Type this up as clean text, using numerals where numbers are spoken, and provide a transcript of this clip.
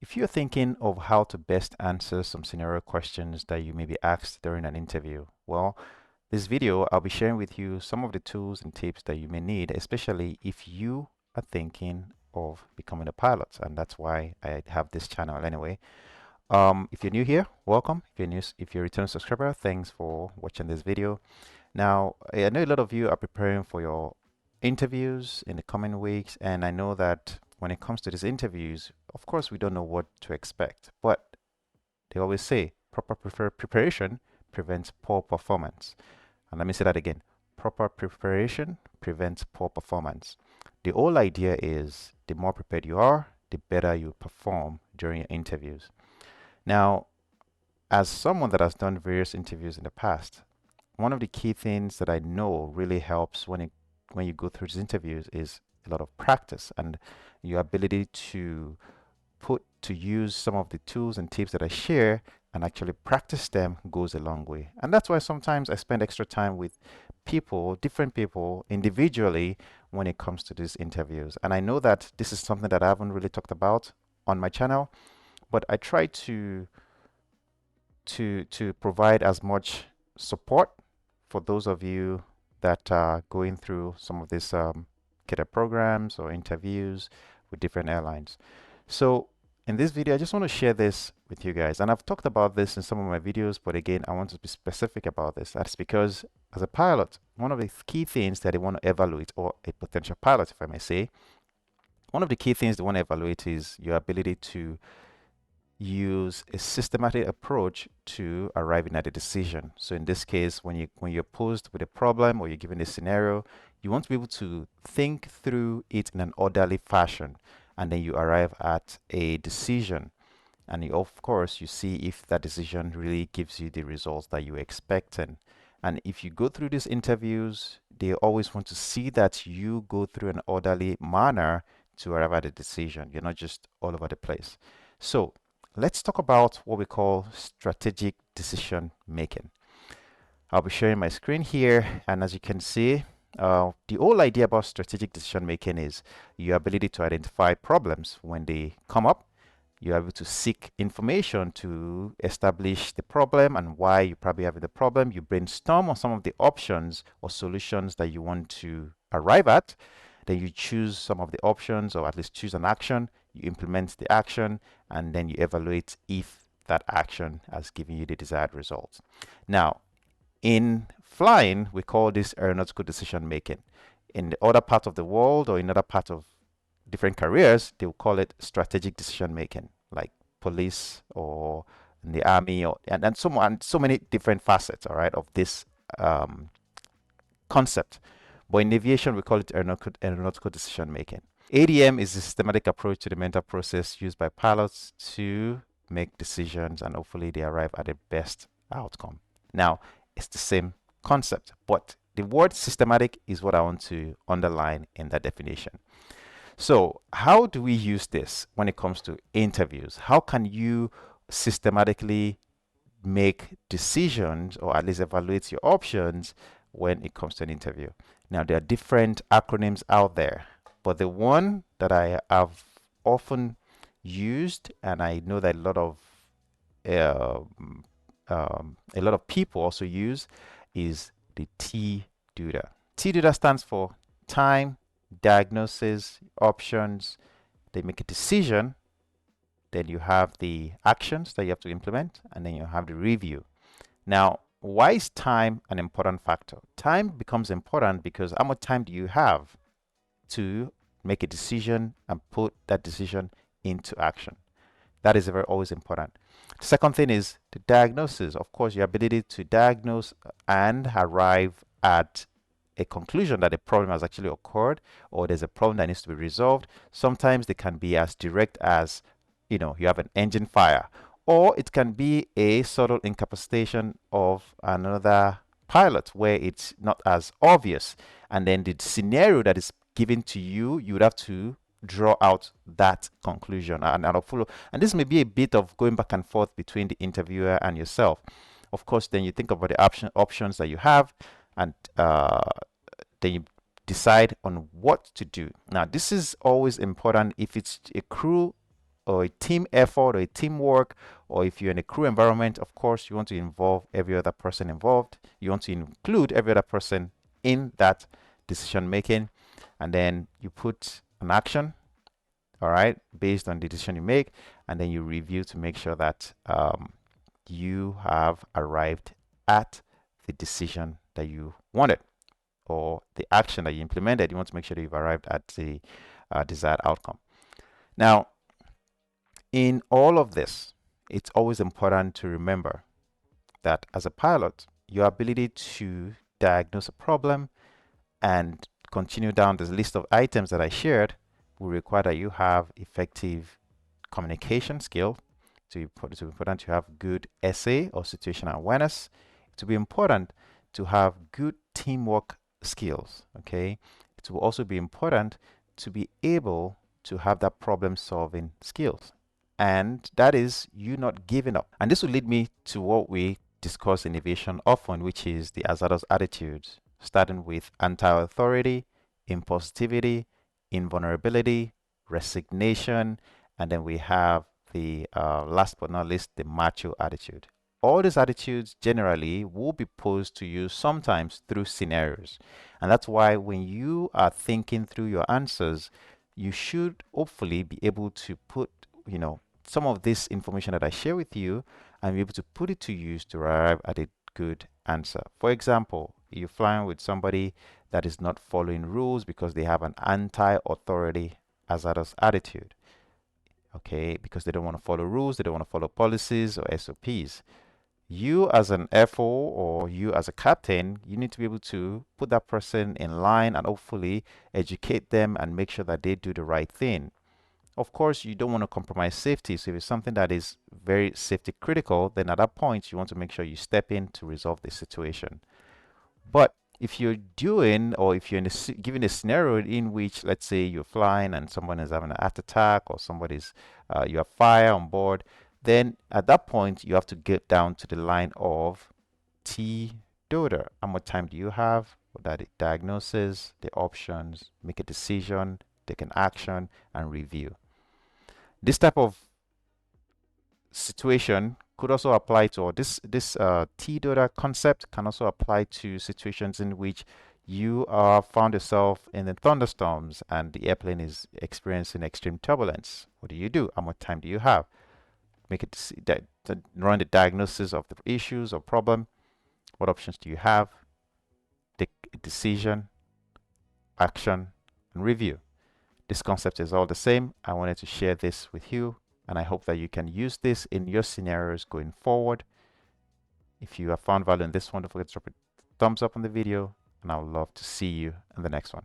If you're thinking of how to best answer some scenario questions that you may be asked during an interview, well, this video I'll be sharing with you some of the tools and tips that you may need, especially if you are thinking of becoming a pilot, and that's why I have this channel anyway. If you're new here, welcome. If you're a return subscriber, thanks for watching this video. Now, I know a lot of you are preparing for your interviews in the coming weeks, and I know that when it comes to these interviews, of course, we don't know what to expect, but they always say proper preparation prevents poor performance. And let me say that again, proper preparation prevents poor performance. The whole idea is the more prepared you are, the better you perform during your interviews. Now, as someone that has done various interviews in the past, one of the key things that I know really helps when you go through these interviews is a lot of practice and your ability to put to use some of the tools and tips that I share and actually practice them goes a long way. And that's why sometimes I spend extra time with people, different people individually when it comes to these interviews. And I know that this is something that I haven't really talked about on my channel, but I try to provide as much support for those of you that are going through some of these cadet programs or interviews with different airlines. So in this video, I just want to share this with you guys. And I've talked about this in some of my videos, but again, I want to be specific about this. That's because as a pilot, one of the key things that they want to evaluate, or a potential pilot, if I may say, one of the key things they want to evaluate is your ability to use a systematic approach to arriving at a decision. So in this case, when you're posed with a problem or you're given a scenario, you want to be able to think through it in an orderly fashion, and then you arrive at a decision. And of course, you see if that decision really gives you the results that you expect. And if you go through these interviews, they always want to see that you go through an orderly manner to arrive at a decision. You're not just all over the place. So let's talk about what we call strategic decision making. I'll be sharing my screen here, and as you can see, the whole idea about strategic decision making is your ability to identify problems when they come up. You're able to seek information to establish the problem and why you probably have the problem. You brainstorm on some of the options or solutions that you want to arrive at. Then you choose some of the options, or at least choose an action. You implement the action, and then you evaluate if that action has given you the desired results. Now, in flying, we call this aeronautical decision making. In the other part of the world or in other parts of different careers, they will call it strategic decision making, like police or in the army, or and so many different facets, all right, of this concept. But in aviation, we call it aeronautical decision making. ADM is a systematic approach to the mental process used by pilots to make decisions, and hopefully they arrive at the best outcome. Now, it's the same concept, but the word systematic is what I want to underline in that definition. So, how do we use this when it comes to interviews? How can you systematically make decisions, or at least evaluate your options when it comes to an interview? Now, there are different acronyms out there, but the one that I have often used, and I know that a lot of people also use, is the TDUDA. TDUDA stands for time, diagnosis, options. They make a decision, then you have the actions that you have to implement, and then you have the review. Now, why is time an important factor? Time becomes important because how much time do you have to make a decision and put that decision into action? That is always important. The second thing is the diagnosis. Of course, your ability to diagnose and arrive at a conclusion that a problem has actually occurred, or there's a problem that needs to be resolved. Sometimes they can be as direct as, you have an engine fire, or it can be a subtle incapacitation of another pilot where it's not as obvious. And then the scenario that is given to you, you would have to draw out that conclusion, and I'll follow. And this may be a bit of going back and forth between the interviewer and yourself. Of course, then you think about the options that you have, and then you decide on what to do. Now, this is always important if it's a crew or a team effort or a teamwork, or if you're in a crew environment, of course, you want to involve every other person involved. You want to include every other person in that decision making. And then you put an action, all right, based on the decision you make. And then you review to make sure that you have arrived at the decision that you wanted, or the action that you implemented. You want to make sure that you've arrived at the desired outcome. Now, in all of this, it's always important to remember that as a pilot, your ability to diagnose a problem and continue down this list of items that I shared will require that you have effective communication skill. To be important to have good essay or situational awareness. To be important to have good teamwork skills. Okay. It will also be important to be able to have that problem solving skills. And that is you not giving up. And this will lead me to what we discuss in aviation often, which is the hazardous attitudes, starting with anti-authority, impulsivity, invulnerability, resignation, and then we have the last but not least, the macho attitude. All these attitudes generally will be posed to you sometimes through scenarios. And that's why when you are thinking through your answers, you should hopefully be able to put, some of this information that I share with you and be able to put it to use to arrive at a good answer. For example, you're flying with somebody that is not following rules because they have an anti-authority hazardous attitude. Okay, because they don't want to follow rules, they don't want to follow policies or SOPs. You as an FO or you as a captain, you need to be able to put that person in line and hopefully educate them and make sure that they do the right thing. Of course, you don't want to compromise safety. So if it's something that is very safety critical, then at that point, you want to make sure you step in to resolve the situation. But if you're doing, or if you're given a scenario in which, let's say, you're flying and someone is having an heart attack, or you have fire on board, then at that point, you have to get down to the line of T DOTA. How much time do you have? What are the diagnosis, the options, make a decision, take an action, and review. This type of situation could also apply to, or this T DOTA concept can also apply to situations in which you are found yourself in the thunderstorms and the airplane is experiencing extreme turbulence. What do you do? How much time do you have? Make it run the diagnosis of the issues or problem. What options do you have? Take a decision, action, and review. This concept is all the same. I wanted to share this with you, and I hope that you can use this in your scenarios going forward. If you have found value in this one, don't forget to drop a thumbs up on the video, and I would love to see you in the next one.